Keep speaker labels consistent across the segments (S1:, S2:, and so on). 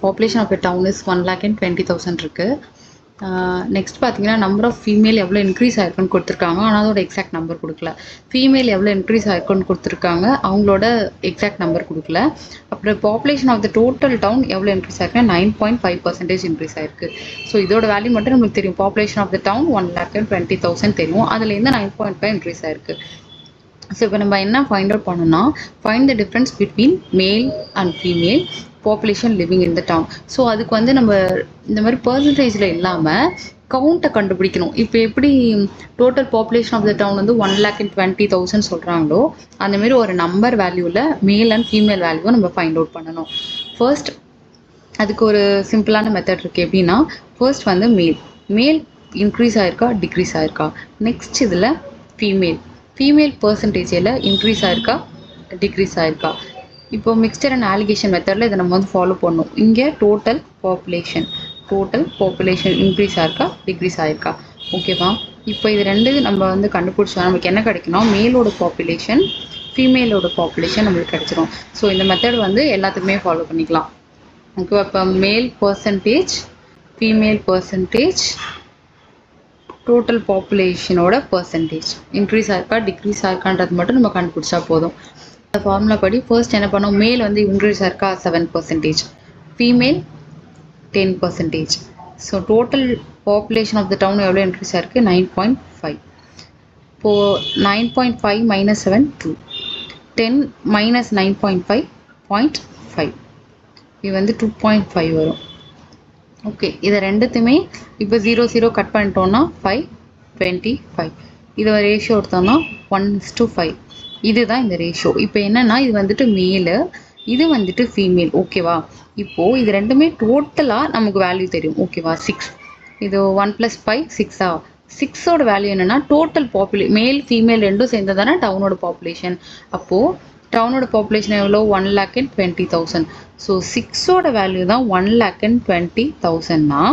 S1: Population of a town is 1,20,000 இருக்குது. Next பார்த்தீங்கன்னா number of female எவ்வளோ இன்க்ரீஸ் ஆயிருக்குன்னு கொடுத்துருக்காங்க. ஆனால் அதோட எக்ஸாக்ட் நம்பர் கொடுக்கல. ஃபீமேல் எவ்வளோ இன்க்ரீஸ் ஆயிருக்குன்னு கொடுத்துருக்காங்க, அவங்களோட எக்ஸாக்ட் நம்பர் கொடுக்கல. அப்புறம் population of the total town எவ்வளோ இன்க்ரீஸ் ஆயிருக்குன்னா 9.5% இன்க்ரீஸ் ஆயிருக்கு. ஸோ இதோட வேல்யூ மட்டும் நமக்கு தெரியும். பாப்புலேஷன் ஆஃப் த டவுன் 1,20,000 தெரியும், அதுலேருந்து 9.5 இன்க்ரீஸ் ஆயிருக்கு. ஸோ இப்போ நம்ம என்ன ஃபைண்ட் அவுட் பண்ணோம்னா, find the difference between male and female population living in the town. So அதுக்கு வந்து நம்ம இந்த மாதிரி பர்சன்டேஜில் இல்லாமல் கவுண்ட்டை கண்டுபிடிக்கணும். இப்போ எப்படி total population of the town வந்து 1,20,000 சொல்கிறாங்களோ அந்தமாரி ஒரு நம்பர் வேல்யூவில் மேல் அண்ட் ஃபீமேல் வேல்யூவை நம்ம ஃபைண்ட் அவுட் பண்ணணும். ஃபர்ஸ்ட் அதுக்கு ஒரு சிம்பிளான மெத்தட் இருக்குது. எப்படின்னா, ஃபர்ஸ்ட் வந்து மேல் இன்க்ரீஸ் ஆயிருக்கா டிக்ரீஸ் ஆயிருக்கா. நெக்ஸ்ட் இதில் ஃபீமேல் பர்சன்டேஜில் இன்க்ரீஸ் ஆயிருக்கா டிக்ரீஸ் ஆயிருக்கா. இப்போ மிக்ஸ்டர் அண்ட் அலிகேஷன் மெத்தடில் இதை நம்ம வந்து ஃபாலோ பண்ணணும். இங்கே டோட்டல் பாப்புலேஷன் இன்க்ரீஸ் ஆயிருக்கா டிக்ரீஸ் ஆயிருக்கா. ஓகேவா? இப்போ இது ரெண்டு நம்ம வந்து கண்டுபிடிச்சா நமக்கு என்ன கிடைக்குன்னா, மேலோட பாப்புலேஷன் ஃபீமேலோட பாப்புலேஷன் நம்மளுக்கு கிடைச்சிரும். ஸோ இந்த மெத்தட் வந்து எல்லாத்துக்குமே ஃபாலோ பண்ணிக்கலாம். ஓகேவா? இப்போ male percentage female percentage total பாப்புலேஷனோட பர்சன்டேஜ் இன்க்ரீஸ் ஆயிருக்கா டிக்ரீஸ் ஆயிருக்கான்றது மட்டும் நம்ம கண்டுபிடிச்சா போதும். அந்த ஃபார்முலா படி ஃபர்ஸ்ட் என்ன பண்ணோம், மேல் வந்து இன்க்ரீஸ் ஆயிருக்கா 7%, female 10%. So total population of the town எவ்வளோ இன்க்ரீஸ் ஆயிருக்கு 9.5. இப்போது 9.5 மைனஸ் 7 2, 10 மைனஸ் 9.5 0.5, இது வந்து 2.5 வரும். ஓகே, இதை ரெண்டுத்தையுமே இப்போ 0 கட் பண்ணிட்டோம்னா 5 25. இதை ரேஷியோ எடுத்தோம்னா 1:5. இதுதான் இந்த ரேஷியோ. இப்போ என்னன்னா, இது வந்துட்டு மேலு, இது வந்துட்டு ஃபீமேல். ஓகேவா? இப்போது இது ரெண்டுமே டோட்டலாக நமக்கு வேல்யூ தெரியும். ஓகேவா? 6. இது 1 + 5 6. 6ஓட வேல்யூ என்னென்னா, டோட்டல் மேல் ஃபீமேல் ரெண்டும் சேர்ந்ததானே டவுனோட பாப்புலேஷன். அப்போது டவுனோட பாப்புலேஷன் எவ்வளோ 1,20,000. ஸோ 6ஓட வேல்யூ தான் 1,20,000னா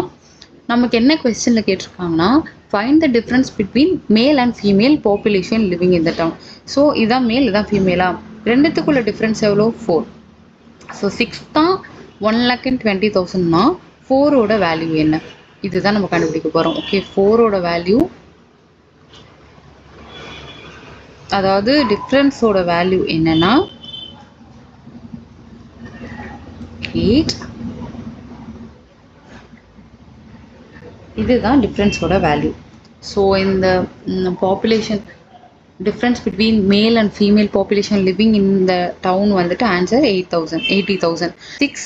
S1: நமக்கு என்ன கொஸ்டினில் கேட்டிருக்காங்கன்னா, find the difference between male and female population living in the town. So இதான் மேல் இதான் ஃபீமேலா, ரெண்டுத்துக்குள்ள டிஃப்ரென்ஸ் எவ்வளோ 4. ஸோ 6 தான் 1,20,000னா 4ஓட வேல்யூ என்ன, இதுதான் நம்ம கண்டுபிடிக்க போகிறோம். ஓகே, 4ஓட வேல்யூ, அதாவது டிஃப்ரென்ஸோட வேல்யூ என்னன்னா 8. இதுதான் டிஃப்ரென்ஸோட வேல்யூ. ஸோ இந்த population difference between male and female population living in the down வந்துட்டு ஆன்சர் 80,000. 6